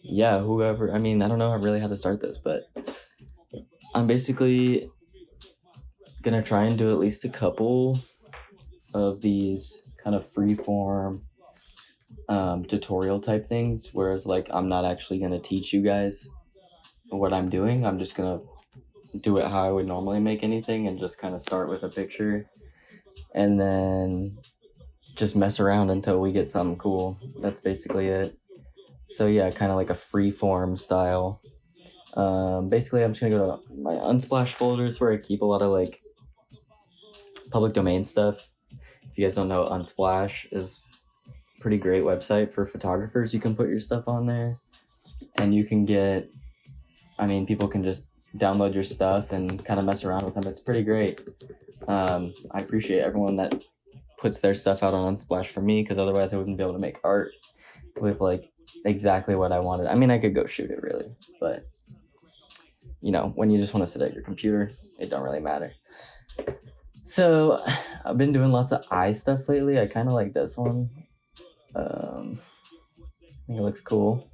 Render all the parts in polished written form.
yeah, whoever, I mean, I don't know really how to start this, but I'm basically gonna try and do at least a couple of these kind of freeform tutorial type things, whereas like I'm not actually gonna teach you guys what I'm doing. I'm just gonna do it how I would normally make anything and just kind of start with a picture and then just mess around until we get something cool. That's basically it. So yeah, kind of like a free form style. Basically, I'm just gonna go to my Unsplash folders where I keep a lot of like public domain stuff. If you guys don't know, Unsplash is a pretty great website for photographers. You can put your stuff on there, and you can get. I mean, people can just download your stuff and kind of mess around with them. It's pretty great. I appreciate everyone that puts their stuff out on Unsplash for me, because otherwise I wouldn't be able to make art with like exactly what I wanted. I mean, I could go shoot it really, but you know, when you just want to sit at your computer, it don't really matter. So I've been doing lots of eye stuff lately. I kind of like this one. I think it looks cool.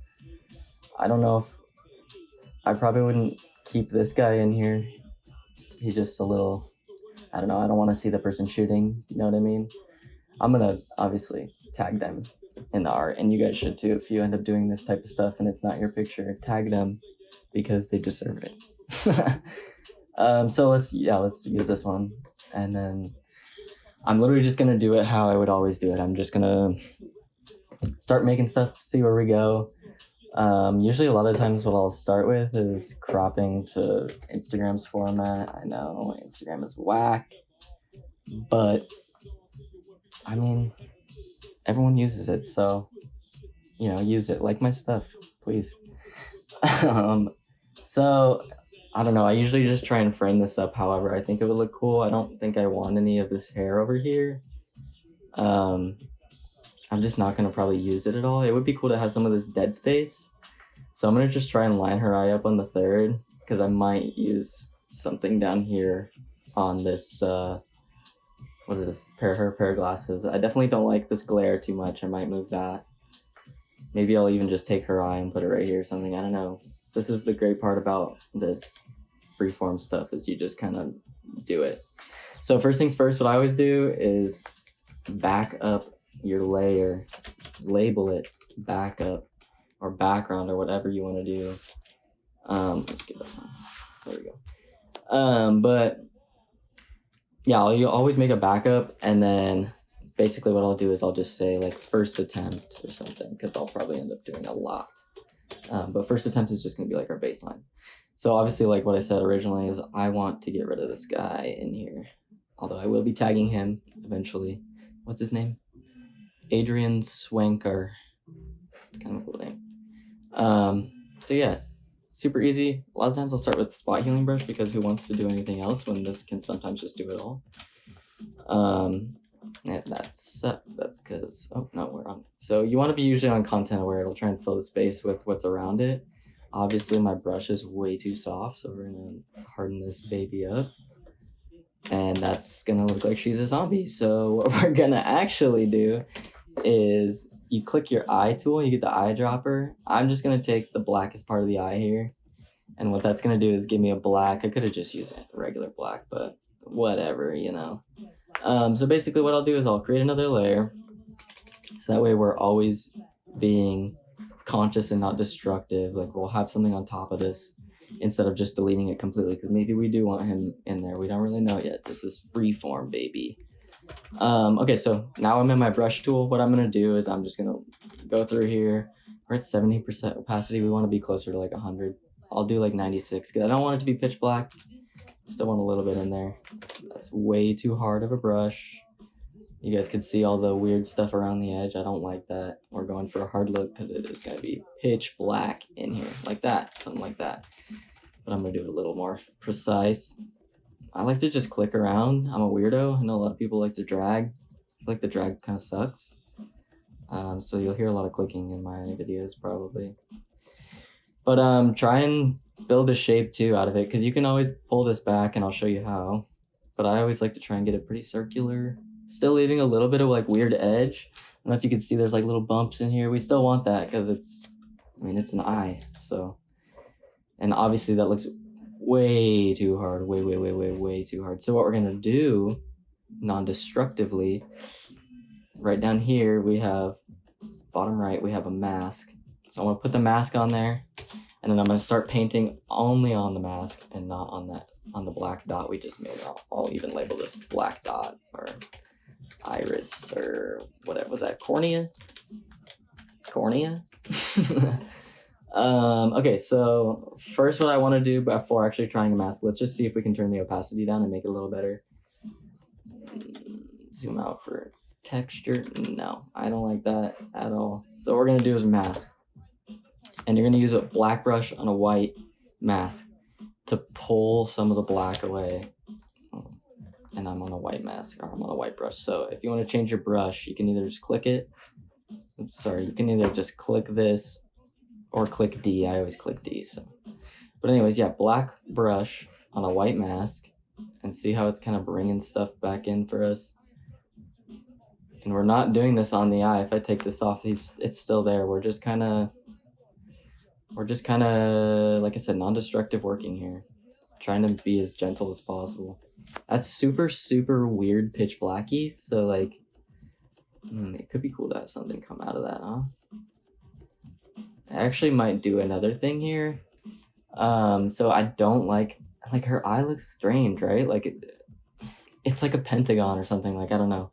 I don't know if I probably wouldn't keep this guy in here. He's just a little, I don't know. I don't want to see the person shooting. You know what I mean? I'm going to obviously tag them in the art, and you guys should too. If you end up doing this type of stuff and it's not your picture, tag them because they deserve it. So let's use this one. And then I'm literally just going to do it how I would always do it. I'm just going to start making stuff, see where we go. Usually a lot of times what I'll start with is cropping to Instagram's format. I know Instagram is whack, but I mean, everyone uses it, so, you know, use it. Like my stuff, please. So, I don't know. I usually just try and frame this up however I think it would look cool. I don't think I want any of this hair over here. I'm just not going to probably use it at all. It would be cool to have some of this dead space. So I'm going to just try and line her eye up on the third, because I might use something down here on this, what is this, pair of glasses. I definitely don't like this glare too much. I might move that. Maybe I'll even just take her eye and put it right here or something. I don't know. This is the great part about this freeform stuff, is you just kind of do it. So first things first, what I always do is back up your layer, label it backup or background or whatever you want to do. Let's get this on. There we go. But yeah, you'll always make a backup, and then basically what I'll do is I'll just say like first attempt or something, because I'll probably end up doing a lot. But first attempt is just going to be like our baseline. So obviously, like what I said originally, is I want to get rid of this guy in here, although I will be tagging him eventually. What's his name? Adrian Swanker. It's kind of a cool name. So yeah, super easy. A lot of times I'll start with spot healing brush, because who wants to do anything else when this can sometimes just do it all? And that's because, oh no, we're on. So you want to be usually on content aware. It'll try and fill the space with what's around it. Obviously my brush is way too soft, so we're gonna harden this baby up. And that's gonna look like she's a zombie. So what we're gonna actually do is you click your eye tool, you get the eyedropper. I'm just gonna take the blackest part of the eye here, and what that's gonna do is give me a black. I could have just used a regular black, but whatever, you know. So basically what I'll do is I'll create another layer, so that way we're always being conscious and not destructive. Like we'll have something on top of this instead of just deleting it completely, because maybe we do want him in there. We don't really know yet. This is freeform, baby. Okay, so now I'm in my brush tool. What I'm gonna do is I'm just gonna go through here. We're at 70% opacity. We want to be closer to like 100. I'll do like 96, because I don't want it to be pitch black. Still want a little bit in there. That's way too hard of a brush. You guys can see all the weird stuff around the edge. I don't like that. We're going for a hard look, because it is going to be pitch black in here. Like that. Something like that. But I'm going to do it a little more precise. I like to just click around. I'm a weirdo. I know a lot of people like to drag. I feel like the drag kind of sucks. So you'll hear a lot of clicking in my videos probably. But try and build a shape too out of it, because you can always pull this back, and I'll show you how. But I always like to try and get it pretty circular, still leaving a little bit of like weird edge. I don't know if you can see there's like little bumps in here. We still want that, because it's I mean, it's an eye, so. And obviously that looks way too hard, way too hard. So what we're gonna do, non-destructively, right down here we have, bottom right, we have a mask. So I'm gonna put the mask on there, and then I'm gonna start painting only on the mask and not on the black dot we just made. I'll even label this black dot or iris or whatever. Was that cornea? Cornea? Okay, so first what I want to do before actually trying to mask, let's just see if we can turn the opacity down and make it a little better. Zoom out for texture. No, I don't like that at all. So what we're going to do is mask. And you're going to use a black brush on a white mask to pull some of the black away. And I'm on a white mask, or I'm on a white brush. So if you want to change your brush, you can either just click it. Oops, sorry, you can either just click this or click D. I always click D. So, but anyways, yeah, black brush on a white mask, and see how it's kind of bringing stuff back in for us. And we're not doing this on the eye. If I take this off, it's still there. We're just kind of, like I said, non-destructive working here, trying to be as gentle as possible. That's super, super weird pitch blacky. So like, it could be cool to have something come out of that, huh? I actually might do another thing here. So I don't like her eye looks strange, right? Like it's like a pentagon or something. Like, I don't know.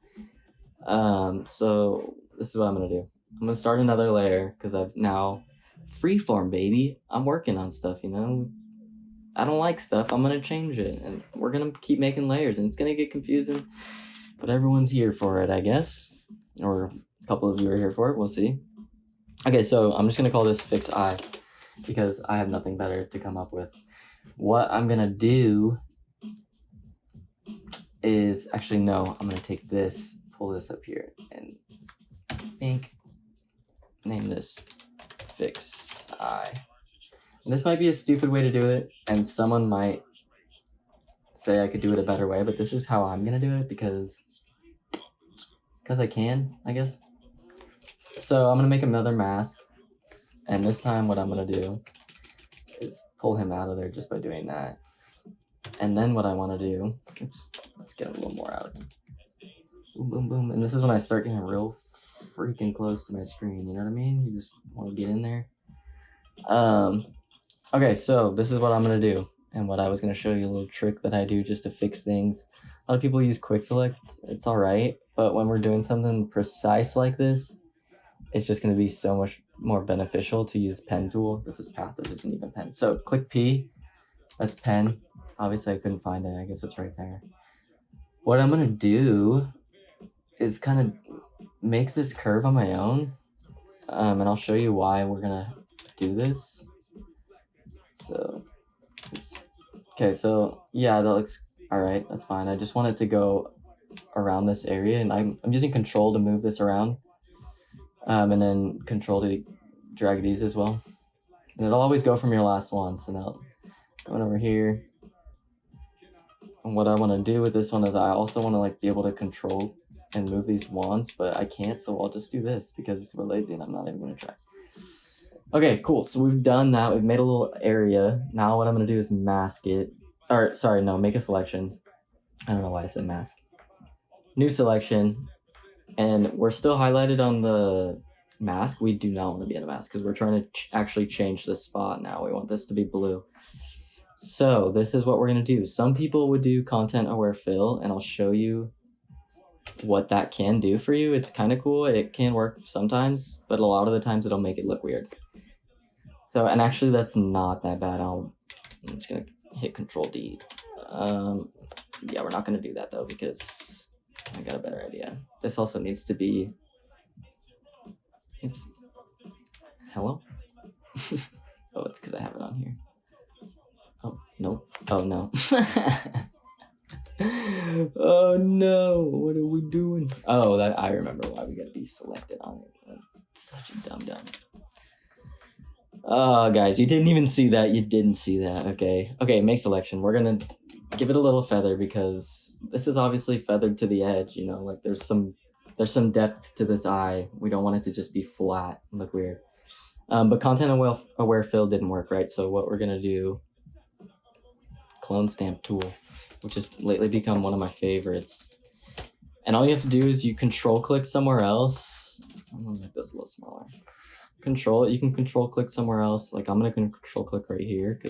So this is what I'm gonna do. I'm gonna start another layer because I've now freeform, baby. I'm working on stuff, you know. I don't like stuff. I'm gonna change it, and we're gonna keep making layers, and it's gonna get confusing, but everyone's here for it, I guess. Or a couple of you are here for it. We'll see. Okay, so I'm just gonna call this fix eye because I have nothing better to come up with. What I'm gonna do is actually no. I'm gonna take this, pull this up here, and I think name this fix eye. And this might be a stupid way to do it, and someone might say I could do it a better way, but this is how I'm gonna do it because I can, I guess. So I'm gonna make another mask, and this time what I'm gonna do is pull him out of there just by doing that. And then what I want to do, oops, let's get a little more out of him. Boom, boom, boom. And this is when I start getting real freaking close to my screen, you know what I mean? You just want to get in there. Okay, so this is what I'm gonna do, and what I was gonna show you, a little trick that I do just to fix things. A lot of people use quick select. It's all right, but when we're doing something precise like this, it's just gonna be so much more beneficial to use pen tool. This is path. This isn't even pen. So click P. That's pen. Obviously, I couldn't find it. I guess it's right there. What I'm gonna do is kind of make this curve on my own, and I'll show you why we're gonna do this. So, oops. Okay, so yeah, that looks all right. That's fine. I just want it to go around this area, and I'm using Control to move this around, and then Control to drag these as well. And it'll always go from your last one. So now going over here, and what I want to do with this one is I also want to like be able to control and move these wands, but I can't. So I'll just do this because we're lazy, and I'm not even gonna try. Okay, cool. So we've done that. We've made a little area. Now what I'm going to do is mask it. Or, sorry, no, make a selection. I don't know why I said mask. New selection. And we're still highlighted on the mask. We do not want to be in a mask because we're trying to actually change the spot now. We want this to be blue. So this is what we're going to do. Some people would do content aware fill, and I'll show you what that can do for you. It's kind of cool. It can work sometimes, but a lot of the times it'll make it look weird. So, and actually that's not that bad. I'm just gonna hit Control D. Yeah, we're not gonna do that though because I got a better idea. This also needs to be, oops, hello? Oh, it's because I have it on here. Oh, nope. Oh, no. Oh, no. What are we doing? Oh, that I remember why we gotta be selected on it. That's such a dumb. Oh, guys, you didn't even see that. You didn't see that. Okay. Okay, make selection. We're gonna give it a little feather because this is obviously feathered to the edge, you know, like there's some depth to this eye. We don't want it to just be flat and look weird. But content-aware fill didn't work, right? So what we're going to do, clone stamp tool, which has lately become one of my favorites. And all you have to do is you control click somewhere else. I'm going to make this a little smaller. You can control click somewhere else. Like I'm going to control click right here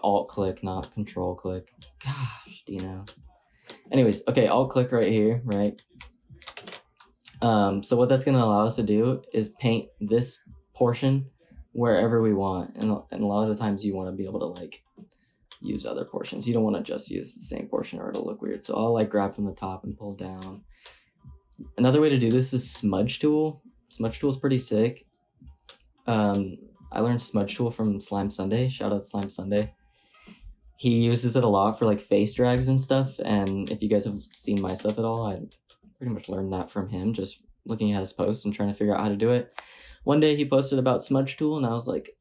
alt click, not control click. Gosh, Dino. Anyways, okay, alt click right here, right? So what that's going to allow us to do is paint this portion wherever we want. And a lot of the times you want to be able to like use other portions. You don't want to just use the same portion or it'll look weird. So I'll like grab from the top and pull down. Another way to do this is Smudge Tool. Smudge Tool is pretty sick. I learned Smudge Tool from Slime Sunday. Shout out Slime Sunday. He uses it a lot for like face drags and stuff. And if you guys have seen my stuff at all, I pretty much learned that from him, just looking at his posts and trying to figure out how to do it. One day he posted about Smudge Tool and I was like,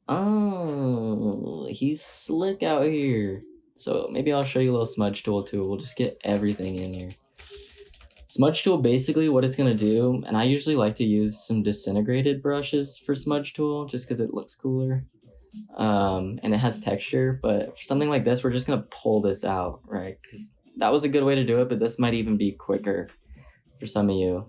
oh, he's slick out here. So maybe I'll show you a little Smudge Tool too. We'll just get everything in here. Smudge Tool, basically what it's going to do, and I usually like to use some disintegrated brushes for Smudge Tool just because it looks cooler. And it has texture, but for something like this, we're just going to pull this out, right? Because that was a good way to do it, but this might even be quicker for some of you.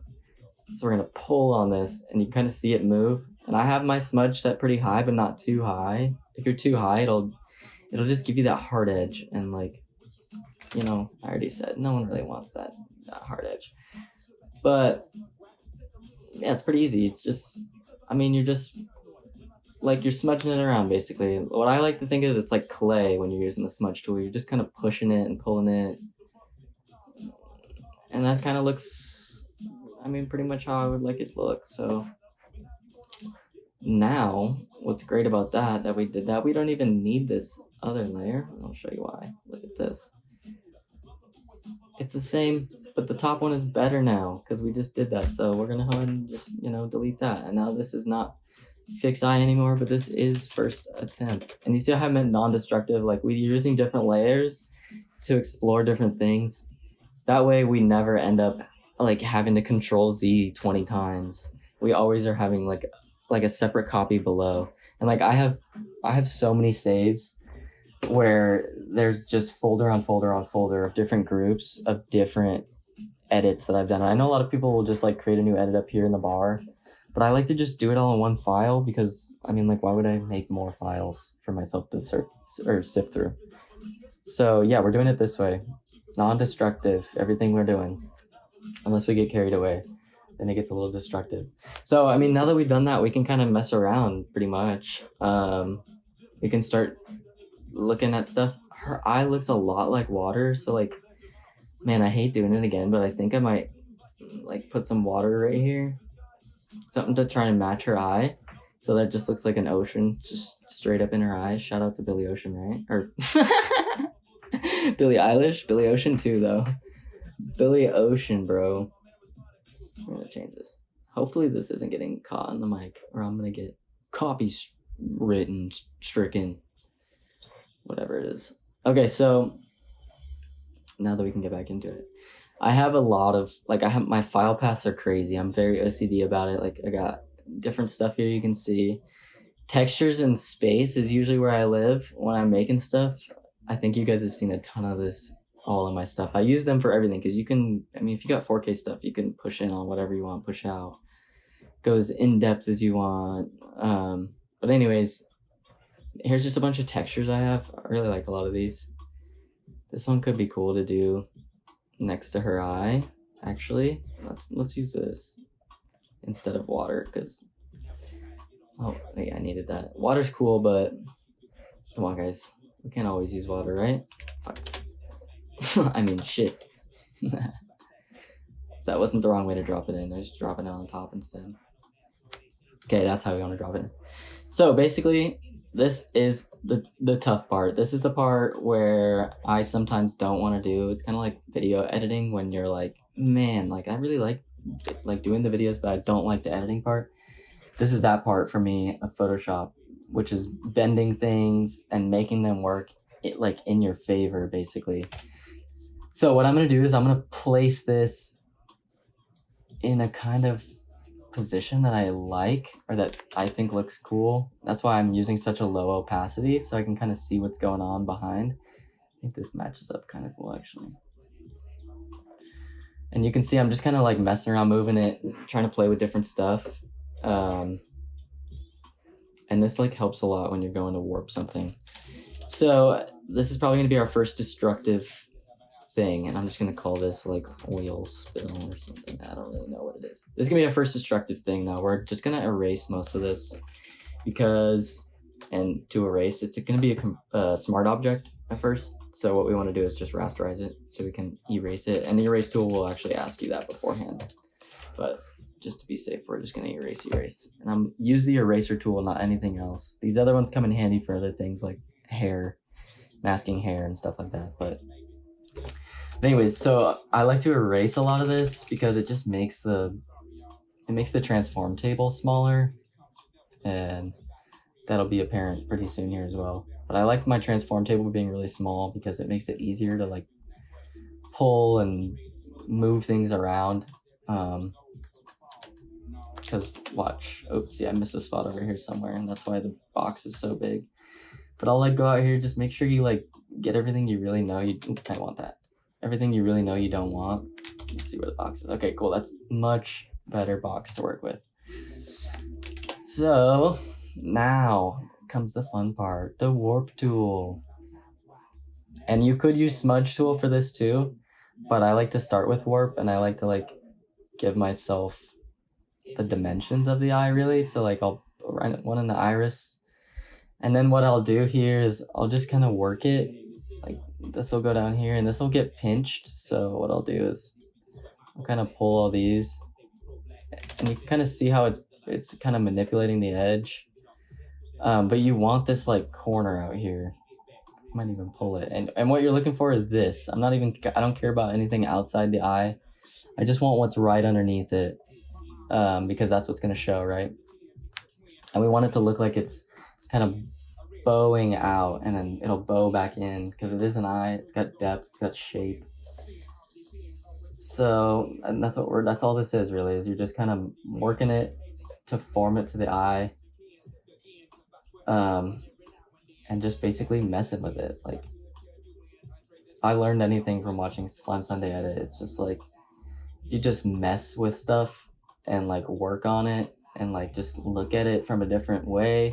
So we're going to pull on this, and you kind of see it move. And I have my smudge set pretty high, but not too high. If you're too high, it'll just give you that hard edge, and like, you know, I already said, no one really wants that hard edge. But yeah, it's pretty easy. It's just, I mean, you're just like, you're smudging it around basically. What I like to think is it's like clay when you're using the smudge tool. You're just kind of pushing it and pulling it. And that kind of looks, I mean, pretty much how I would like it to look. So now what's great about that we did that, we don't even need this other layer. I'll show you why. Look at this. It's the same, but the top one is better now because we just did that. So we're going to go ahead and just, you know, delete that. And now this is not fixed eye anymore, but this is first attempt. And you see how I meant non-destructive? Like we're using different layers to explore different things. That way we never end up like having to control Z 20 times. We always are having like a separate copy below. And like I have so many saves where there's just folder on folder on folder of different groups of different edits that I've done. And I know a lot of people will just like create a new edit up here in the bar, but I like to just do it all in one file because I mean, like, why would I make more files for myself to sift through? So yeah, we're doing it this way. Non-destructive, everything we're doing, unless we get carried away, then it gets a little destructive. So I mean, now that we've done that, we can kind of mess around pretty much. We can start looking at stuff. Her eye looks a lot like water, so like, man, I hate doing it again, but I think I might like put some water right here, something to try and match her eye, so that just looks like an ocean just straight up in her eyes. Shout out to Billie Ocean, right? Or Billie Eilish, Billie Ocean too though. Billie Ocean, bro. I'm gonna change this. Hopefully this isn't getting caught on the mic, or I'm gonna get copies written, stricken, whatever it is. Okay, so now that we can get back into it, I have a lot of, like, my file paths are crazy. I'm very OCD about it. Like, I got different stuff here you can see. Textures and space is usually where I live when I'm making stuff. I think you guys have seen a ton of this all in my stuff. I use them for everything because you can, I mean, if you got 4K stuff, you can push in on whatever you want, push out. Go as in-depth as you want. But anyways, here's just a bunch of textures I have. I really like a lot of these. This one could be cool to do next to her eye. Actually, let's use this instead of water because, oh yeah, I needed that. Water's cool, but come on guys, we can't always use water, right? Fuck. I mean, shit. That wasn't the wrong way to drop it in. I just drop it on top instead. Okay, that's how we want to drop it in. So basically, this is the tough part. This is the part where I sometimes don't want to do. It's kind of like video editing when you're like, man, like I really like doing the videos, but I don't like the editing part. This is that part for me of Photoshop, which is bending things and making them work like in your favor, basically. So what I'm going to do is I'm going to place this in a kind of position that I like or that I think looks cool. That's why I'm using such a low opacity so I can kind of see what's going on behind. I think this matches up kind of cool actually. And you can see I'm just kind of like messing around, moving it, trying to play with different stuff. And this like helps a lot when you're going to warp something. So this is probably gonna be our first destructive thing, and I'm just gonna call this like oil spill or something. I don't really know what it is. This is gonna be our first destructive thing though. We're just gonna erase most of this because, and to erase, it's gonna be a smart object at first. So what we wanna do is just rasterize it so we can erase it. And the erase tool will actually ask you that beforehand. But just to be safe, we're just gonna erase. And I'm use the eraser tool, not anything else. These other ones come in handy for other things like hair, masking hair and stuff like that. But anyways, so I like to erase a lot of this because it just makes the transform table smaller, and that'll be apparent pretty soon here as well. But I like my transform table being really small because it makes it easier to like pull and move things around. Because watch, oops, yeah, I missed a spot over here somewhere, and that's why the box is so big. But I'll like go out here, just make sure you like get everything you really know you, I want that. Everything you really know you don't want. Let's see where the box is. Okay, cool, that's much better box to work with. So now comes the fun part, the warp tool. And you could use smudge tool for this too, but I like to start with warp, and I like to like give myself the dimensions of the eye really. So like I'll run one in the iris, and then what I'll do here is I'll just kind of work it. Like this will go down here and this will get pinched. So what I'll do is I'll kind of pull all these, and you can kind of see how it's kind of manipulating the edge. But you want this like corner out here. I might even pull it. And what you're looking for is this. I don't care about anything outside the eye. I just want what's right underneath it. Because that's what's going to show, right? And we want it to look like it's kind of bowing out, and then it'll bow back in because it is an eye. It's got depth, it's got shape. So, and that's all this is really, is you're just kind of working it to form it to the eye. And just basically messing with it. Like, if I learned anything from watching Slime Sunday edit, it's just like, you just mess with stuff and like work on it and like just look at it from a different way.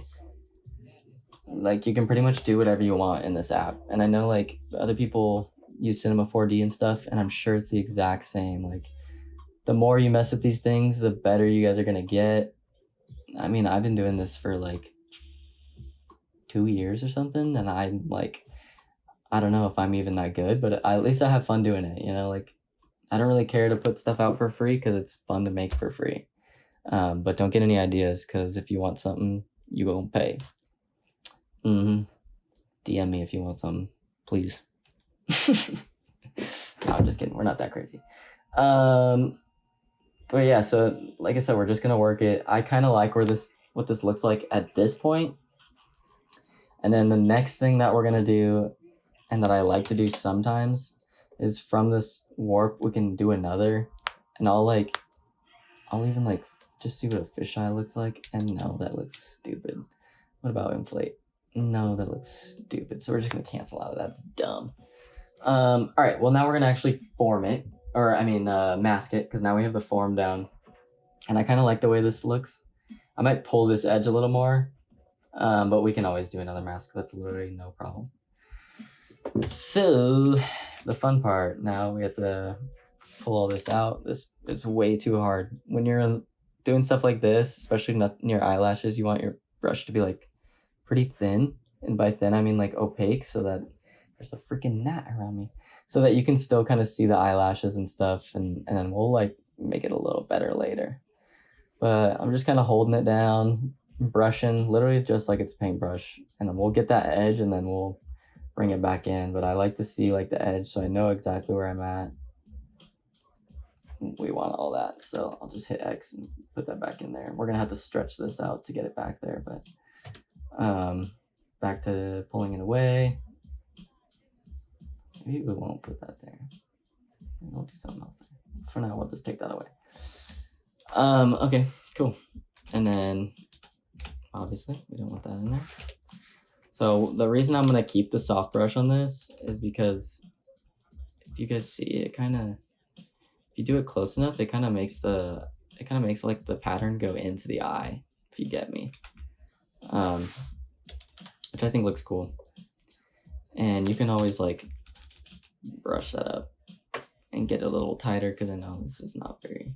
Like you can pretty much do whatever you want in this app. And I know like other people use Cinema 4D and stuff, and I'm sure it's the exact same. Like the more you mess with these things, the better you guys are gonna get. I mean, I've been doing this for like 2 years or something, and I'm like, I don't know if I'm even that good, but at least I have fun doing it, you know? Like I don't really care to put stuff out for free because it's fun to make for free. But don't get any ideas, because if you want something, you won't pay. DM me if you want something, please. No, I'm just kidding. We're not that crazy. But yeah, so like I said, we're just gonna work it. I kind of like what this looks like at this point. And then the next thing that we're gonna do, and that I like to do sometimes, is from this warp we can do another, and I'll even like just see what a fisheye looks like. And no, that looks stupid. What about inflate? No, that looks stupid. So we're just gonna cancel out of that. It's dumb. All right, well now we're gonna actually form it, or I mean mask it, because now we have the form down. And I kind of like the way this looks. I might pull this edge a little more, but we can always do another mask. That's literally no problem. So the fun part, now we have to pull all this out. This is way too hard. When you're doing stuff like this, especially not near eyelashes, you want your brush to be like pretty thin. And by thin, I mean like opaque, so that there's a freaking gnat around me, so that you can still kind of see the eyelashes and stuff. And then we'll like make it a little better later. But I'm just kind of holding it down, brushing, literally just like it's a paintbrush. And then we'll get that edge and then we'll bring it back in. But I like to see like the edge so I know exactly where I'm at. We want all that, so I'll just hit X and put that back in there. We're gonna have to stretch this out to get it back there, but back to pulling it away. Maybe we won't put that there. Maybe we'll do something else there. For now, we'll just take that away. Okay, Cool. And then, obviously, we don't want that in there. So the reason I'm going to keep the soft brush on this is because if you guys see it, kind of, if you do it close enough, it kind of makes like the pattern go into the eye, if you get me. Which I think looks cool. And you can always like brush that up and get it a little tighter, because I know this is not very,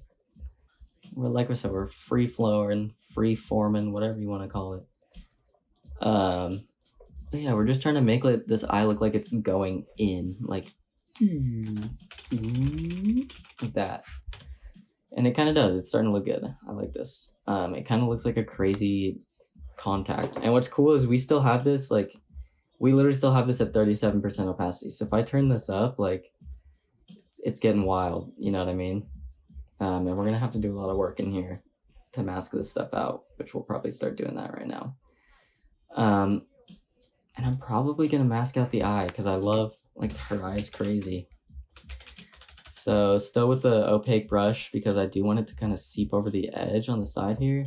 well, like I said, we're free flowing, free forming, whatever you want to call it. But yeah, we're just trying to make like this eye look like it's going in, like that. And it kind of does. It's starting to look good. I like this. It kind of looks like a crazy contact. And what's cool is we still have this, like, we literally still have this at 37% opacity. So if I turn this up, like, it's getting wild. You know what I mean? And we're going to have to do a lot of work in here to mask this stuff out, which we'll probably start doing that right now. And I'm probably going to mask out the eye because I love, like, her eye's crazy. So still with the opaque brush, because I do want it to kind of seep over the edge on the side here.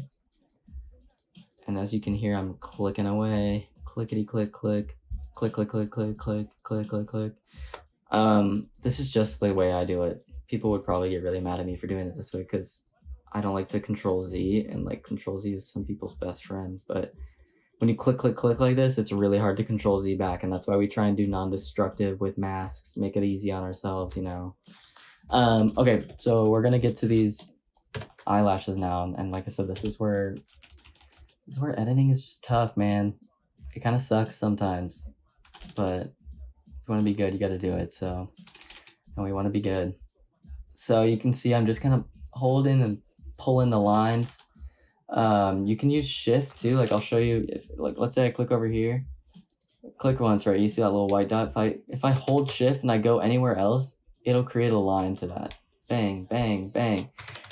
And as you can hear, I'm clicking away. Clickety click, click, click, click, click, click, click, click, click, click. This is just the way I do it. People would probably get really mad at me for doing it this way because I don't like to Control Z, and like Control Z is some people's best friend. But when you click, click, click like this, it's really hard to Control Z back, and that's why we try and do non-destructive with masks, make it easy on ourselves, you know. Okay, so we're gonna get to these eyelashes now, and like I said, this is where editing is just tough, man. It kind of sucks sometimes, but if you want to be good, you got to do it. So, and we want to be good. So you can see I'm just kind of holding and pulling the lines. You can use shift too. Like I'll show you, if like, let's say I click over here, click once, right? You see that little white dot? If I hold shift and I go anywhere else, it'll create a line to that. Bang, bang, bang.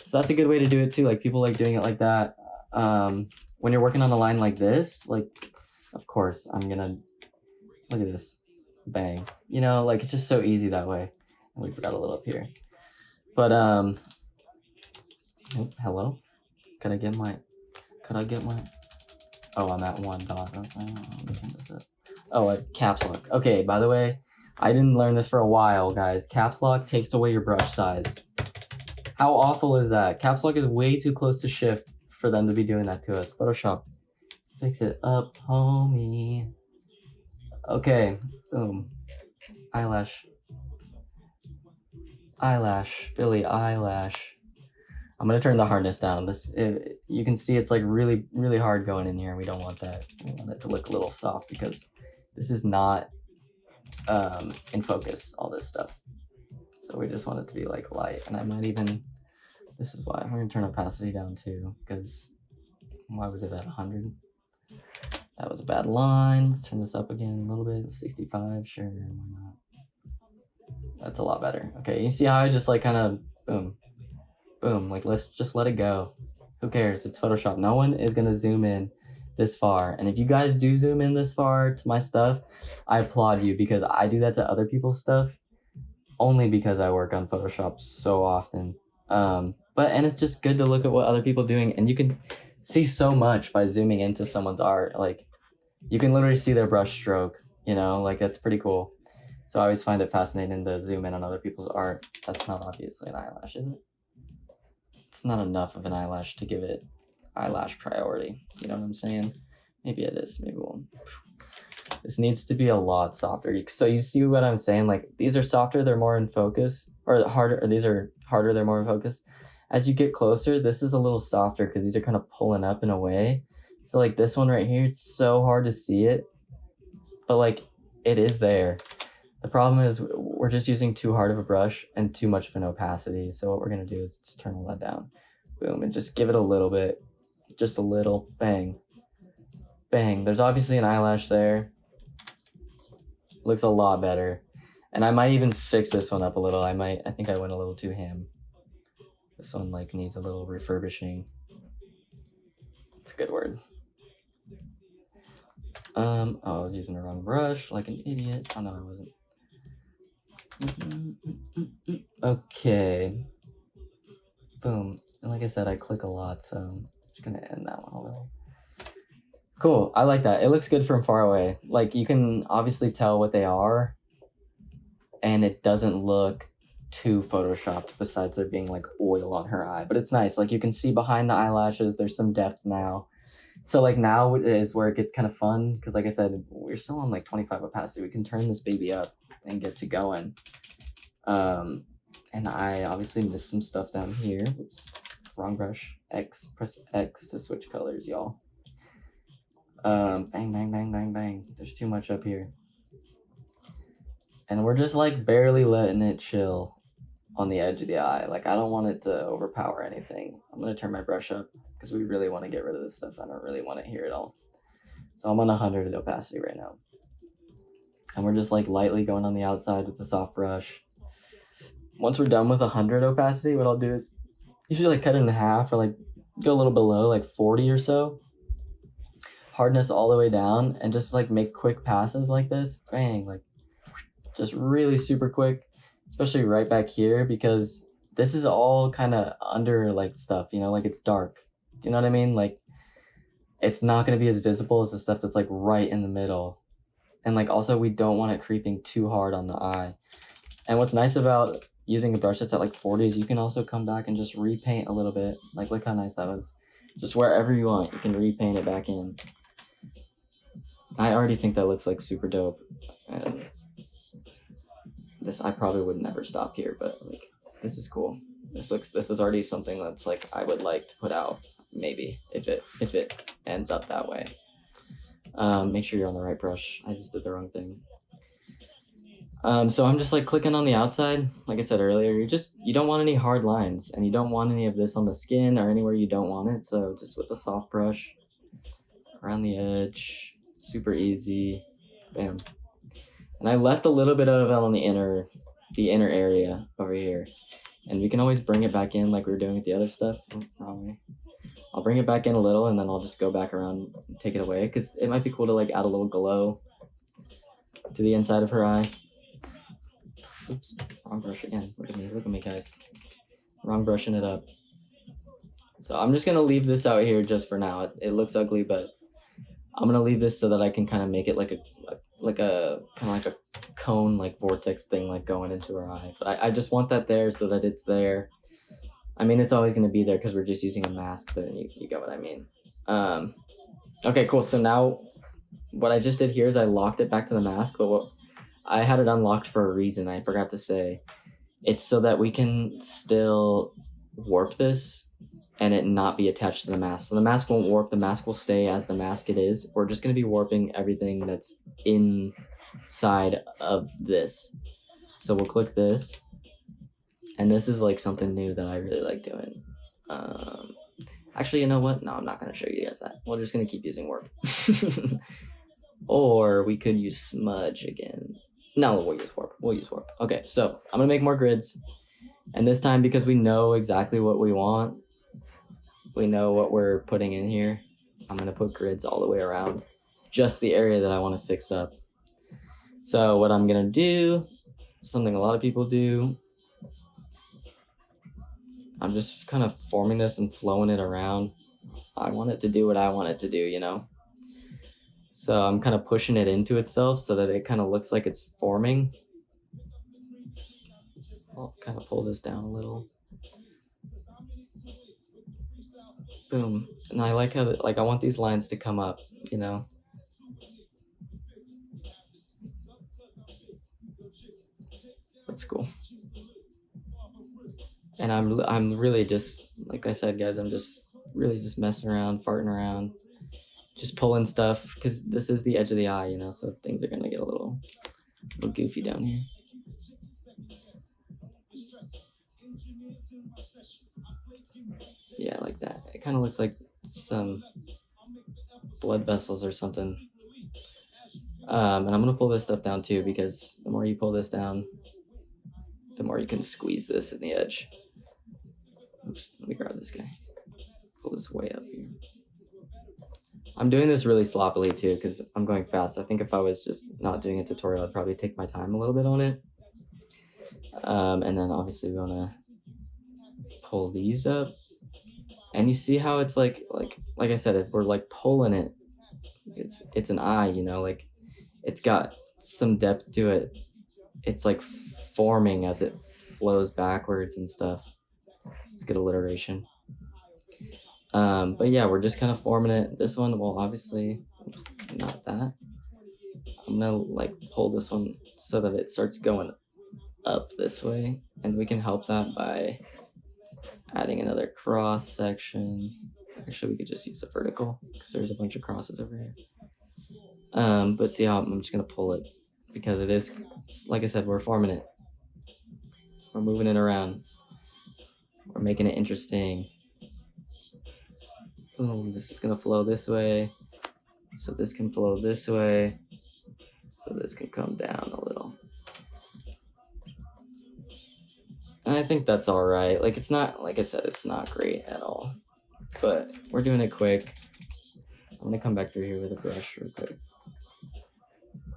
So that's a good way to do it too. Like people like doing it like that. When you're working on a line like this, like, of course, I'm gonna, look at this, bang. You know, like it's just so easy that way. And we forgot a little up here. But, oh, hello? Could I get my, oh, I'm at one dot. That's, let me turn this up. Oh, a caps lock. Okay, by the way, I didn't learn this for a while, guys. Caps lock takes away your brush size. How awful is that? Caps lock is way too close to shift for them to be doing that to us. Photoshop, fix it up, homie. Okay, boom. Eyelash, Billy eyelash. I'm gonna turn the hardness down. You can see it's like really, really hard going in here. We don't want that. We want it to look a little soft because this is not in focus, all this stuff. So we just want it to be like light. And I might even, this is why we're gonna turn opacity down too, because why was it at 100? That was a bad line. Let's turn this up again a little bit. 65, sure, why not? That's a lot better. Okay, you see how I just like kind of boom, boom, like let's just let it go. Who cares? It's Photoshop. No one is gonna zoom in this far. And if you guys do zoom in this far to my stuff, I applaud you, because I do that to other people's stuff only because I work on Photoshop so often. And it's just good to look at what other people are doing, and you can see so much by zooming into someone's art. Like you can literally see their brush stroke, you know, like that's pretty cool. So I always find it fascinating to zoom in on other people's art. That's not obviously an eyelash, is it? It's not enough of an eyelash to give it eyelash priority. You know what I'm saying? Maybe it is. Maybe we'll. This needs to be a lot softer. So you see what I'm saying? Like these are softer, they're more in focus, or harder. Or these are harder, they're more in focus. As you get closer, this is a little softer because these are kind of pulling up in a way. So like this one right here, it's so hard to see it, but like it is there. The problem is we're just using too hard of a brush and too much of an opacity. So what we're gonna do is just turn all that down. Boom, and just give it a little bit, just a little, bang, bang. There's obviously an eyelash there. Looks a lot better. And I might even fix this one up a little. I think I went a little too ham. This one like needs a little refurbishing. It's a good word. Oh, I was using the wrong brush like an idiot. Oh no, I wasn't. Okay. Boom. And like I said, I click a lot, so I'm just gonna end that one a little. Cool, I like that. It looks good from far away. Like, you can obviously tell what they are, and it doesn't look too photoshopped besides there being like oil on her eye. But it's nice. Like, you can see behind the eyelashes, there's some depth now. So like now is where it gets kind of fun, because like I said, we're still on like 25 opacity. We can turn this baby up and get to going. And I obviously missed some stuff down here. Oops, wrong brush. Press X to switch colors, y'all. Bang, bang, bang, bang, bang. There's too much up here. And we're just like barely letting it chill on the edge of the eye. Like, I don't want it to overpower anything. I'm gonna turn my brush up because we really want to get rid of this stuff. I don't really want it here at all. So I'm on 100 opacity right now. And we're just like lightly going on the outside with the soft brush. Once we're done with 100 opacity, what I'll do is usually like cut it in half or like go a little below, like 40 or so. Hardness all the way down, and just like make quick passes like this. Bang, like just really super quick, especially right back here, because this is all kind of under like stuff, you know, like it's dark. Do you know what I mean? Like, it's not going to be as visible as the stuff that's like right in the middle. And like, also we don't want it creeping too hard on the eye. And what's nice about using a brush that's at like 40 is you can also come back and just repaint a little bit. Like, look how nice that was. Just wherever you want, you can repaint it back in. I already think that looks like super dope. And this, I probably would never stop here, but like, this is cool. This is already something that's like, I would like to put out, maybe, if it ends up that way. Make sure you're on the right brush. I just did the wrong thing. So I'm just like clicking on the outside. Like I said earlier, you don't want any hard lines, and you don't want any of this on the skin or anywhere you don't want it. So just with a soft brush around the edge, super easy, bam. And I left a little bit of it on the inner area over here, and we can always bring it back in like we were doing with the other stuff. Oh, wrong way. I'll bring it back in a little, and then I'll just go back around and take it away, because it might be cool to like add a little glow to the inside of her eye. Oops, wrong brush again. Look at me, guys. Wrong brushing it up. So I'm just gonna leave this out here just for now. It looks ugly, but I'm gonna leave this so that I can kind of make it like a cone, like vortex thing, like going into her eye. But I just want that there so that it's there. I mean, it's always gonna be there because we're just using a mask, but you get what I mean. Okay, cool. So now what I just did here is I locked it back to the mask, but I had it unlocked for a reason. I forgot to say. It's so that we can still warp this and it not be attached to the mask. So the mask won't warp. The mask will stay as the mask it is. We're just going to be warping everything that's inside of this. So we'll click this. And this is like something new that I really like doing. Actually, you know what? No, I'm not going to show you guys that. We're just going to keep using warp. Or we could use smudge again. No, we'll use warp. Okay, so I'm gonna make more grids. And this time, because we know exactly what we want, we know what we're putting in here, I'm gonna put grids all the way around just the area that I want to fix up. So what I'm gonna do, something a lot of people do, I'm just kind of forming this and flowing it around. I want it to do what I want it to do, you know? So I'm kind of pushing it into itself so that it kind of looks like it's forming. I'll kind of pull this down a little. Boom. And I like how, like, I want these lines to come up, you know? That's cool. And I'm really just, like I said, guys, I'm just really just messing around, farting around. Just pulling stuff, because this is the edge of the eye, you know, so things are going to get a little goofy down here. Yeah, like that. It kind of looks like some blood vessels or something. And I'm going to pull this stuff down too, because the more you pull this down, the more you can squeeze this in the edge. Oops, let me grab this guy. Pull this way up here. I'm doing this really sloppily too, because I'm going fast. I think if I was just not doing a tutorial, I'd probably take my time a little bit on it. And then obviously we want to pull these up. And you see how it's like I said, we're like pulling it. It's an eye, you know, like it's got some depth to it. It's like forming as it flows backwards and stuff. It's good alliteration. But yeah, we're just kind of forming it. This one, well, obviously, not that. I'm gonna like pull this one so that it starts going up this way, and we can help that by adding another cross section. Actually, we could just use a vertical because there's a bunch of crosses over here. But see how I'm just gonna pull it because it is, like I said, we're forming it. We're moving it around. We're making it interesting. Boom, this is gonna flow this way. So this can flow this way. So this can come down a little. And I think that's all right. Like, it's not, like I said, it's not great at all. But we're doing it quick. I'm gonna come back through here with a brush real quick.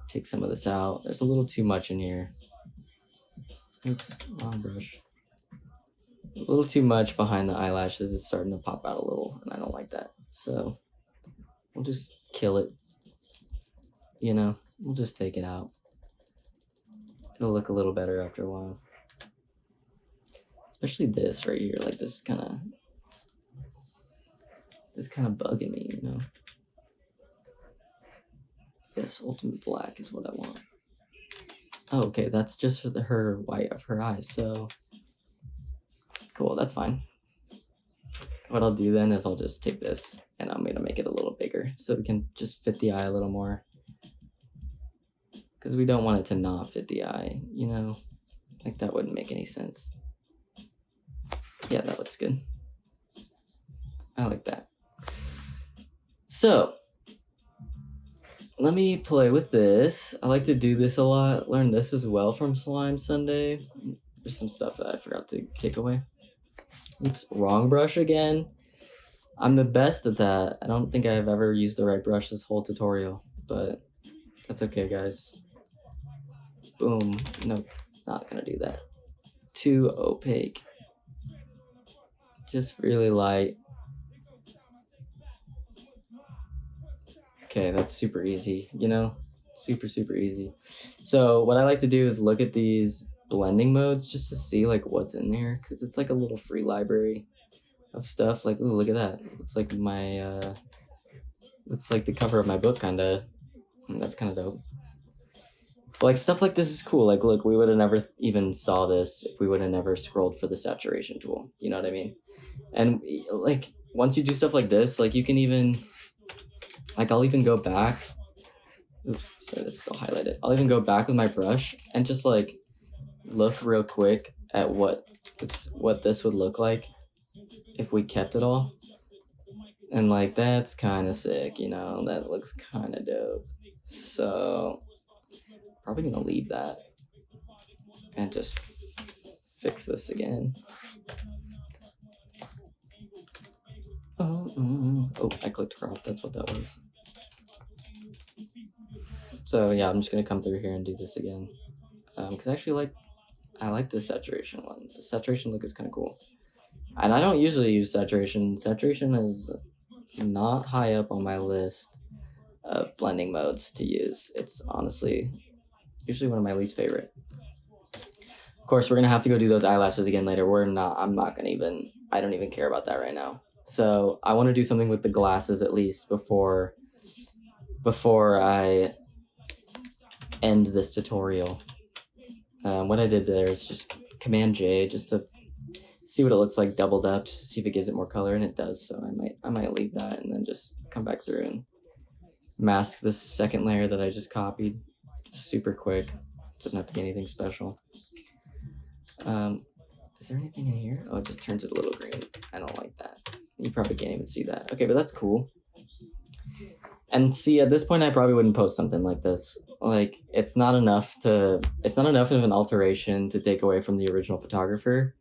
Take some of this out. There's a little too much in here. Oops, wrong brush. A little too much behind the eyelashes. It's starting to pop out a little, and I don't like that. So we'll just kill it. You know, we'll just take it out. It'll look a little better after a while. Especially this right here, like this kind of bugging me, you know. Yes, ultimate black is what I want. Oh, okay, that's just for her white of her eyes, so cool, that's fine. What I'll do then is I'll just take this and I'm gonna make it a little bigger so we can just fit the eye a little more. Because we don't want it to not fit the eye, you know? Like that wouldn't make any sense. Yeah, that looks good. I like that. So, let me play with this. I like to do this a lot. Learn this as well from Slime Sunday. There's some stuff that I forgot to take away. Oops, wrong brush again. I'm the best at that. I don't think I've ever used the right brush this whole tutorial, but that's okay, guys. Boom. Nope, not gonna do that. Too opaque. Just really light. Okay, that's super easy, you know? Super easy. So what I like to do is look at these blending modes just to see like what's in there, because it's like a little free library of stuff. Like, ooh, look at that. Looks like my looks like the cover of my book kinda. That's kinda dope. But like stuff like this is cool. Like, look, we would have never even saw this if we would have never scrolled for the saturation tool. You know what I mean? And like once you do stuff like this, like you can even, like I'll even go back. Oops, sorry, this is still highlighted. I'll even go back with my brush and just like look real quick at what this would look like if we kept it all. And like that's kind of sick, you know, that looks kind of dope. So probably gonna leave that and just fix this again. Oh, I clicked crop, that's what that was. So yeah, I'm just gonna come through here and do this again. Because I like the saturation one. The saturation look is kind of cool. And I don't usually use saturation. Saturation is not high up on my list of blending modes to use. It's honestly usually one of my least favorite. Of course, we're gonna have to go do those eyelashes again later. I don't even care about that right now. So I want to do something with the glasses at least before I end this tutorial. What I did there is just Command J just to see what it looks like doubled up, just to see if it gives it more color, and it does. So I might leave that and then just come back through and mask this second layer that I just copied. Just super quick. Doesn't have to be anything special. Is there anything in here? Oh, it just turns it a little green. I don't like that. You probably can't even see that. Okay, but that's cool. And see, at this point, I probably wouldn't post something like this. Like, it's not enough of an alteration to take away from the original photographer.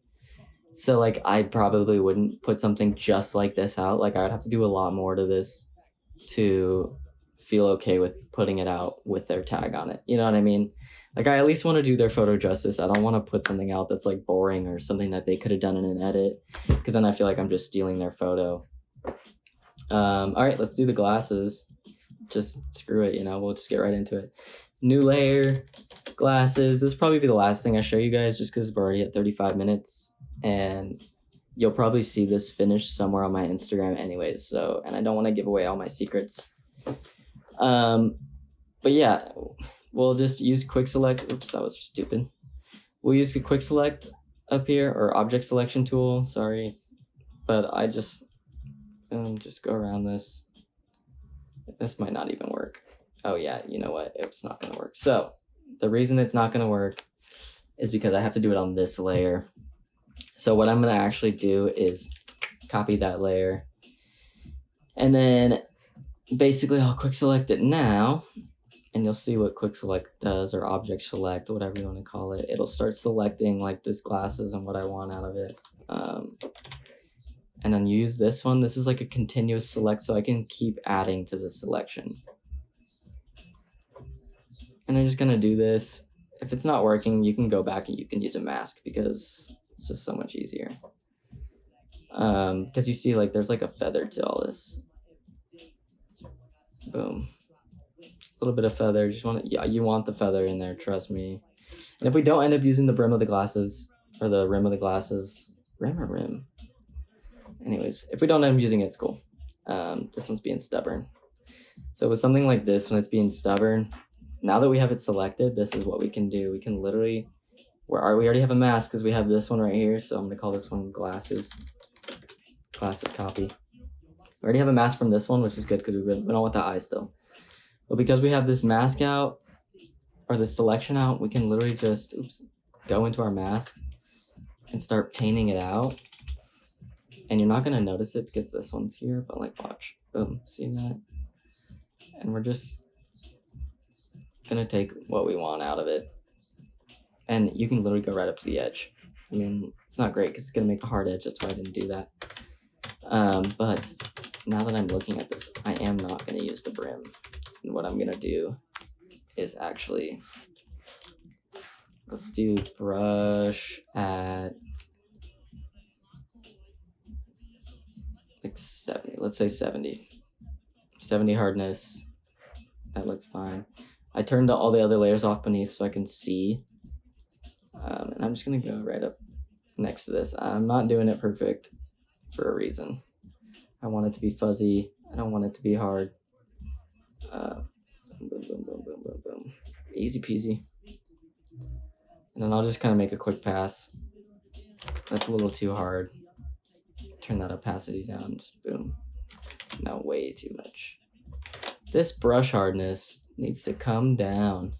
So, like, I probably wouldn't put something just like this out. Like, I would have to do a lot more to this to feel okay with putting it out with their tag on it. You know what I mean? Like, I at least want to do their photo justice. I don't want to put something out that's like boring or something that they could have done in an edit, because then I feel like I'm just stealing their photo. All right, let's do the glasses. Just screw it, you know, we'll just get right into it. New layer, glasses. This will probably be the last thing I show you guys, just because we're already at 35 minutes and you'll probably see this finished somewhere on my Instagram anyways. So, and I don't want to give away all my secrets. But yeah, we'll just use quick select. Oops, that was stupid. We'll use a quick select up here, or object selection tool, sorry. But I just go around this. This might not even work. Oh yeah, you know what? It's not gonna work. So the reason it's not gonna work is because I have to do it on this layer. So what I'm gonna actually do is copy that layer, and then basically I'll quick select it now, and you'll see what quick select does, or object select, whatever you want to call it. It'll start selecting like this glasses and what I want out of it. And then use this one. This is like a continuous select, so I can keep adding to the selection. And I'm just gonna do this. If it's not working, you can go back and you can use a mask, because it's just so much easier. Because you see, like, there's like a feather to all this. Boom. Just a little bit of feather. Just want it, yeah, you want the feather in there, trust me. And if we don't end up using the brim of the glasses, or the rim of the glasses, rim or rim? Anyways, if we don't end up using it, it's cool. This one's being stubborn. So with something like this, when it's being stubborn, now that we have it selected, this is what we can do. We can literally, we already have a mask because we have this one right here. So I'm gonna call this one glasses copy. We already have a mask from this one, which is good because we don't want the eye still. But because we have this mask out, or the selection out, we can literally just, go into our mask and start painting it out. And you're not gonna notice it because this one's here, but like, watch, boom, see that? And we're just gonna take what we want out of it. And you can literally go right up to the edge. I mean, it's not great because it's gonna make a hard edge, that's why I didn't do that. But now that I'm looking at this, I am not gonna use the brim. And what I'm gonna do is actually, let's do brush at like 70, let's say 70 hardness. That looks fine. I turned all the other layers off beneath so I can see. And I'm just gonna go right up next to this. I'm not doing it perfect for a reason. I want it to be fuzzy. I don't want it to be hard. Boom, boom, boom, boom, boom, boom. Easy peasy. And then I'll just kind of make a quick pass. That's a little too hard. Turn that opacity down, just boom. No, way too much. This brush hardness needs to come down.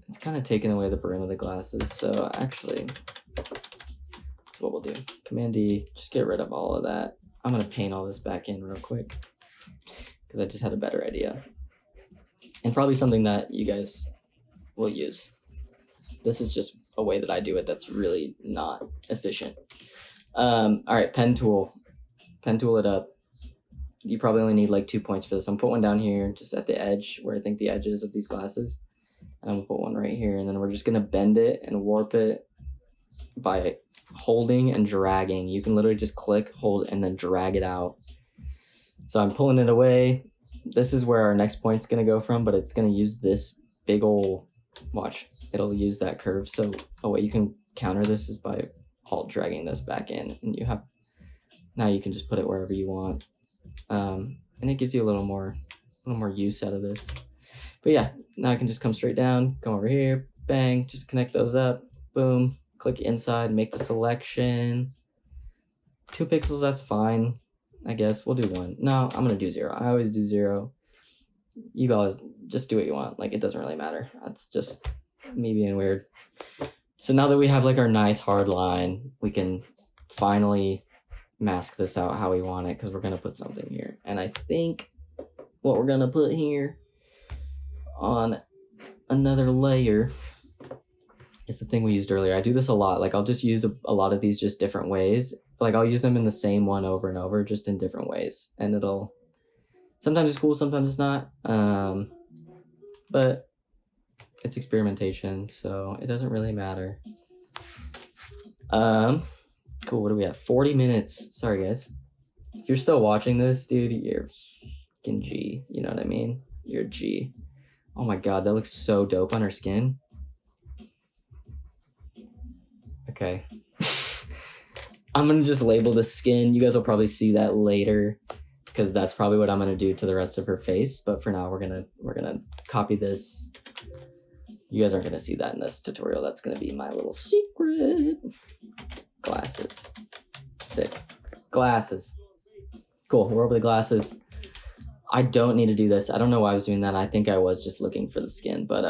It's kind of taking away the brim of the glasses, so actually, that's what we'll do. Command D, just get rid of all of that. I'm gonna paint all this back in real quick, because I just had a better idea. And probably something that you guys will use. This is just a way that I do it that's really not efficient. All right, pen tool it up. You probably only need like 2 points for this. I'm gonna put one down here just at the edge where I think the edge is of these glasses. And I'm gonna put one right here, and then we're just gonna bend it and warp it by holding and dragging. You can literally just click, hold, and then drag it out. So I'm pulling it away. This is where our next point's gonna go from, but it's gonna use this big ol', watch, it'll use that curve. So a way you can counter this is by alt dragging this back in, and you have, now you can just put it wherever you want. And it gives you a little more use out of this. But yeah, now I can just come straight down, come over here, bang, just connect those up, boom, click inside, make the selection. 2 pixels, that's fine. I guess we'll do 1. No, I'm gonna do 0. I always do 0. You guys just do what you want. Like, it doesn't really matter. That's just me being weird. So now that we have like our nice hard line, we can finally mask this out how we want it, because we're gonna put something here. And I think what we're gonna put here on another layer is the thing we used earlier. I do this a lot. Like, I'll just use a lot of these just different ways. Like, I'll use them in the same one over and over, just in different ways, and it'll Sometimes it's cool, sometimes it's not. But it's experimentation, so it doesn't really matter. Cool, what do we have? 40 minutes. Sorry, guys. If you're still watching this, dude, you're fucking G. You know what I mean? You're G. Oh my god, that looks so dope on her skin. Okay. I'm gonna just label the skin. You guys will probably see that later, because that's probably what I'm gonna do to the rest of her face. But for now, we're gonna copy this. You guys aren't gonna see that in this tutorial. That's gonna be my little secret. Glasses. Sick. Glasses. Cool, we're over the glasses. I don't need to do this. I don't know why I was doing that. I think I was just looking for the skin. But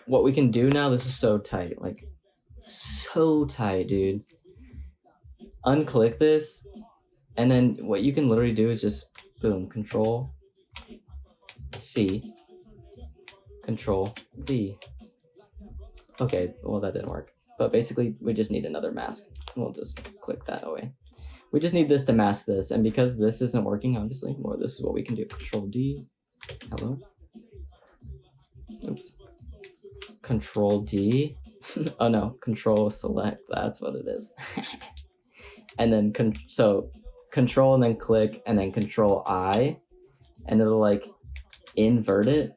what we can do now, this is so tight. Like, so tight, dude. Unclick this. And then what you can literally do is just, boom, Control C. Control V. Okay, well that didn't work. But basically, we just need another mask. We'll just click that away. We just need this to mask this, and because this isn't working, obviously, well, this is what we can do. Control D. Hello? Oops. Control D. Oh no, Control Select. That's what it is. And then, so Control and then click, and then Control I, and it'll like invert it.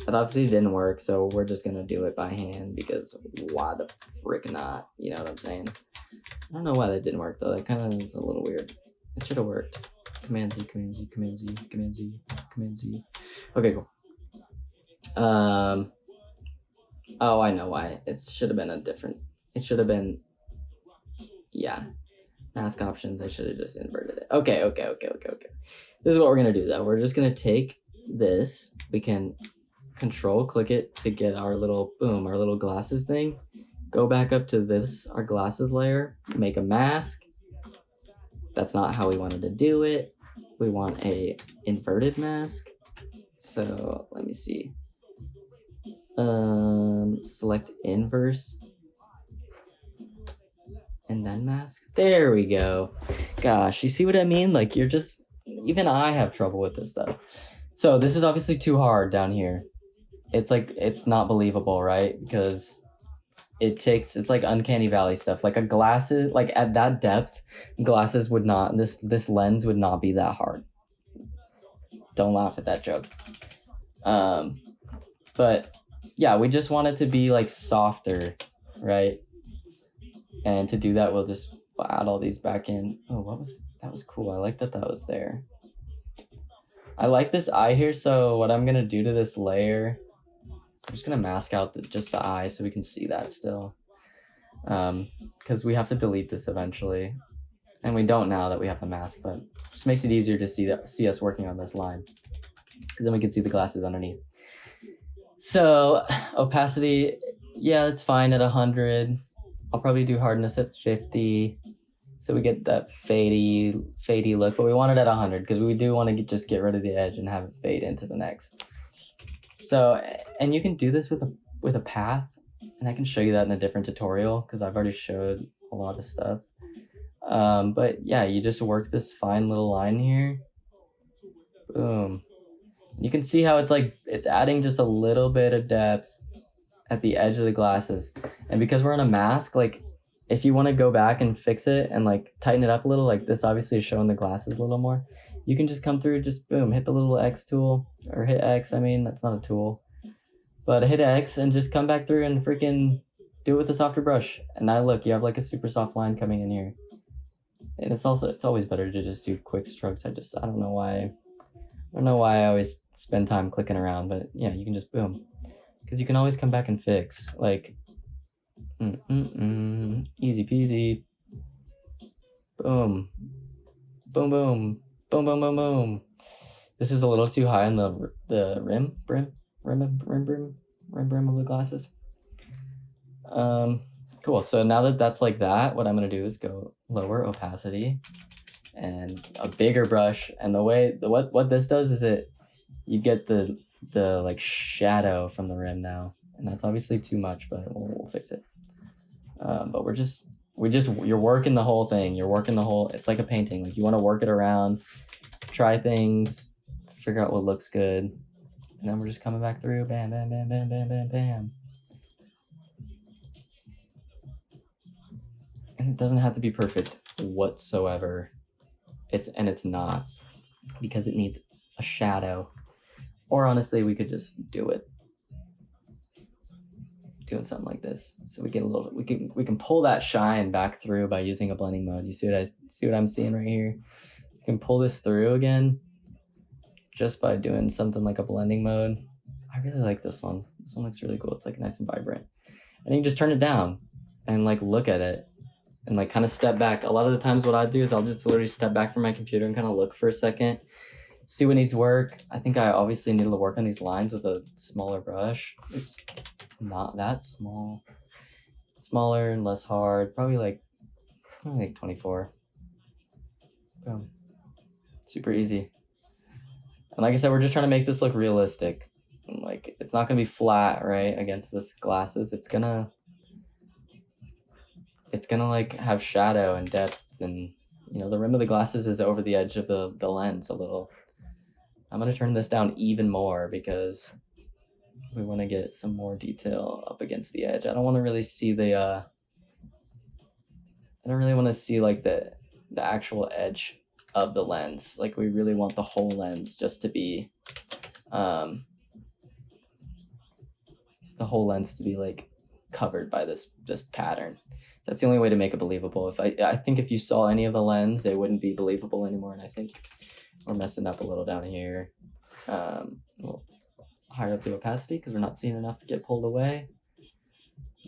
That obviously didn't work, so we're just gonna do it by hand because why the frick not? You know what I'm saying? I don't know why that didn't work though. That kind of is a little weird. It should have worked. Command Z, Command Z, Command Z, Command Z, Command Z. Okay, cool. Oh, I know why. It should have been a different. It should have been. Yeah. Mask options. I should have just inverted it. Okay. This is what we're gonna do though. We're just gonna take this. We can Control click it to get our little boom, our little glasses thing. Go back up to this, our glasses layer, make a mask. That's not how we wanted to do it. We want a inverted mask. So let me see. Select inverse. And then mask. There we go. Gosh, you see what I mean? Like you're just, even I have trouble with this stuff. So this is obviously too hard down here. It's like, it's not believable, right? Because it's like uncanny valley stuff. Like a glasses, like at that depth, glasses would not, this lens would not be that hard. Don't laugh at that joke. But yeah, we just want it to be like softer, right? And to do that, we'll just add all these back in. Oh, that was cool. I like that was there. I like this eye here. So what I'm gonna do to this layer, I'm just gonna mask out just the eye so we can see that still. Because we have to delete this eventually. And we don't now that we have the mask, but it just makes it easier to see us working on this line. Because then we can see the glasses underneath. So opacity, yeah, it's fine at 100. I'll probably do hardness at 50. So we get that fadey look, but we want it at 100 because we do want to just get rid of the edge and have it fade into the next. So, and you can do this with a path, and I can show you that in a different tutorial because I've already showed a lot of stuff. But yeah, you just work this fine little line here. Boom. You can see how it's adding just a little bit of depth at the edge of the glasses. And because we're on a mask, like if you want to go back and fix it and like tighten it up a little, like this obviously is showing the glasses a little more. You can just come through, just boom, hit the little X tool, or hit X, I mean, that's not a tool. But hit X and just come back through and freaking do it with a softer brush. And now look, you have like a super soft line coming in here. And it's always better to just do quick strokes. I don't know why I always spend time clicking around, but yeah, you can just boom. Because you can always come back and fix. Like, easy peasy. Boom. Boom, boom. Boom, boom, boom, boom. This is a little too high on the rim of the glasses. Cool. So now that that's like that, what I'm gonna do is go lower opacity and a bigger brush. And what this does is you get the like shadow from the rim now, and that's obviously too much, but we'll fix it. But you're working the whole thing. It's like a painting. Like you want to work it around, try things, figure out what looks good. And then we're just coming back through, bam, bam, bam, bam, bam, bam, bam. And it doesn't have to be perfect whatsoever. It's not, because it needs a shadow. Or honestly, we could just do it doing something like this. So we get a little, we can pull that shine back through by using a blending mode. You see what I'm seeing right here? You can pull this through again just by doing something like a blending mode. I really like this one. This one looks really cool. It's like nice and vibrant. And you can just turn it down and like look at it and like kind of step back. A lot of the times what I do is I'll just literally step back from my computer and kind of look for a second, see what needs work. I think I obviously need to work on these lines with a smaller brush. Oops, not that small. Smaller and less hard. Probably like 24. Boom. Super easy. And like I said, we're just trying to make this look realistic. And like, it's not gonna be flat, right, against this glasses. It's gonna like have shadow and depth, and you know, the rim of the glasses is over the edge of the lens a little. I'm gonna turn this down even more because we want to get some more detail up against the edge. I don't want to really see the I don't really want to see like the actual edge of the lens. Like, we really want the whole lens just to be the whole lens to be like covered by this pattern. That's the only way to make it believable. If I think if you saw any of the lens, it wouldn't be believable anymore. And I think we're messing up a little down here. We'll higher up the opacity because we're not seeing enough to get pulled away.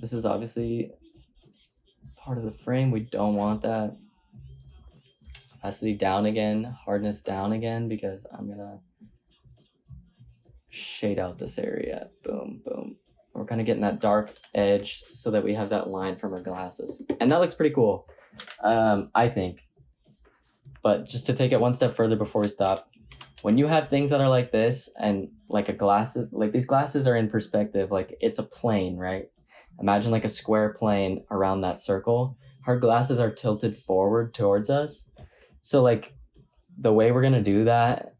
This is obviously part of the frame. We don't want that. Opacity down again, hardness down again, because I'm gonna shade out this area. Boom, boom. We're kind of getting that dark edge so that we have that line from our glasses. And that looks pretty cool, I think. But just to take it one step further before we stop, when you have things that are like this and like a glass, like these glasses are in perspective, like it's a plane, right? Imagine like a square plane around that circle. Our glasses are tilted forward towards us. So like the way we're gonna do that,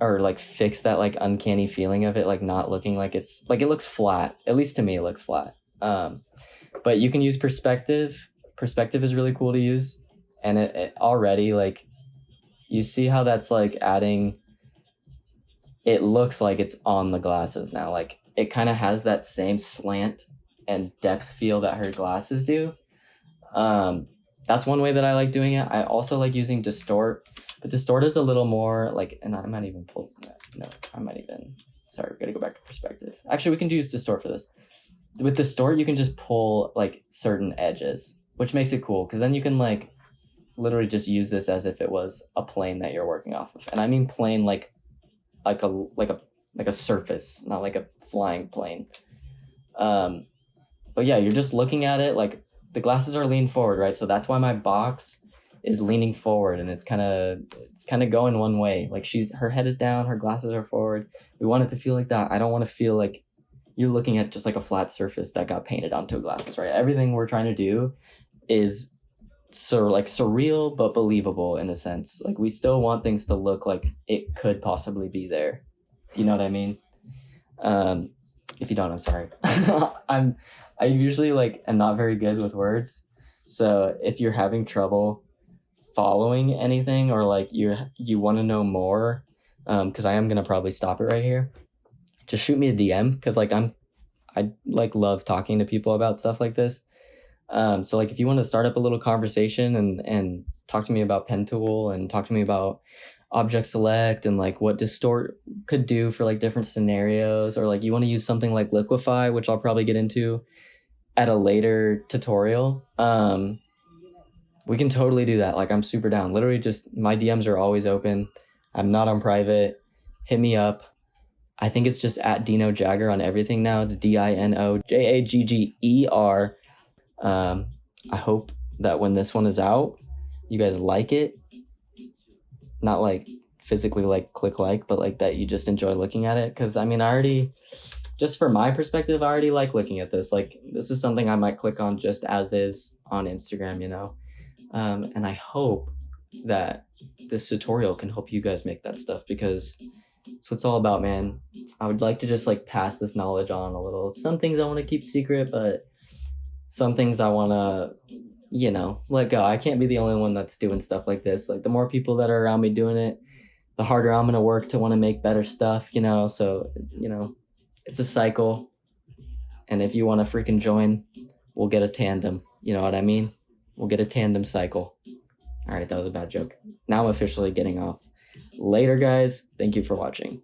or like fix that like uncanny feeling of it like not looking like it's like, it looks flat, at least to me it looks flat, but you can use perspective. Perspective is really cool to use, and it already, like, you see how that's like adding, it looks like it's on the glasses now. Like, it kind of has that same slant and depth feel that her glasses do. That's one way that I like doing it. I also like using Distort, but Distort is a little more like, and I might even pull, sorry, we gotta go back to perspective. Actually, we can use Distort for this. With Distort, you can just pull like certain edges, which makes it cool, because then you can like literally just use this as if it was a plane that you're working off of. And I mean plane like a surface, not like a flying plane. But yeah, you're just looking at it like the glasses are leaned forward, right? So that's why my box is leaning forward, and it's kind of going one way. Like, her head is down, her glasses are forward. We want it to feel like that. I don't want to feel like you're looking at just like a flat surface that got painted onto glasses, right? Everything we're trying to do is like surreal but believable in a sense. Like, we still want things to look like it could possibly be there. Do you know what I mean? If you don't, I'm sorry. I usually like am not very good with words. So if you're having trouble following anything, or like you want to know more, because I am gonna probably stop it right here, just shoot me a DM, because like I like love talking to people about stuff like this. So like if you want to start up a little conversation and talk to me about pen tool, and talk to me about object select, and like what Distort could do for like different scenarios, or like you want to use something like liquify, which I'll probably get into at a later tutorial, we can totally do that. Like, I'm super down. Literally, just my DMs are always open. I'm not on private. Hit me up. I think it's just at Dino Jagger on everything now. It's DinoJagger. I hope that when this one is out, you guys like it. Not like physically like click like, but like that you just enjoy looking at it. Because I mean, just for my perspective, I already like looking at this. Like, this is something I might click on just as is on Instagram, you know? And I hope that this tutorial can help you guys make that stuff, because That's what it's all about, man. I would like to just like pass this knowledge on a little. Some things I want to keep secret, but some things I want to, let go. I can't be the only one that's doing stuff like this. Like the more people that are around me doing it, the harder I'm going to work to want to make better stuff, So, it's a cycle. And if you want to freaking join, we'll get a tandem. You know what I mean? We'll get a tandem cycle. All right, that was a bad joke. Now I'm officially getting off. Later, guys. Thank you for watching.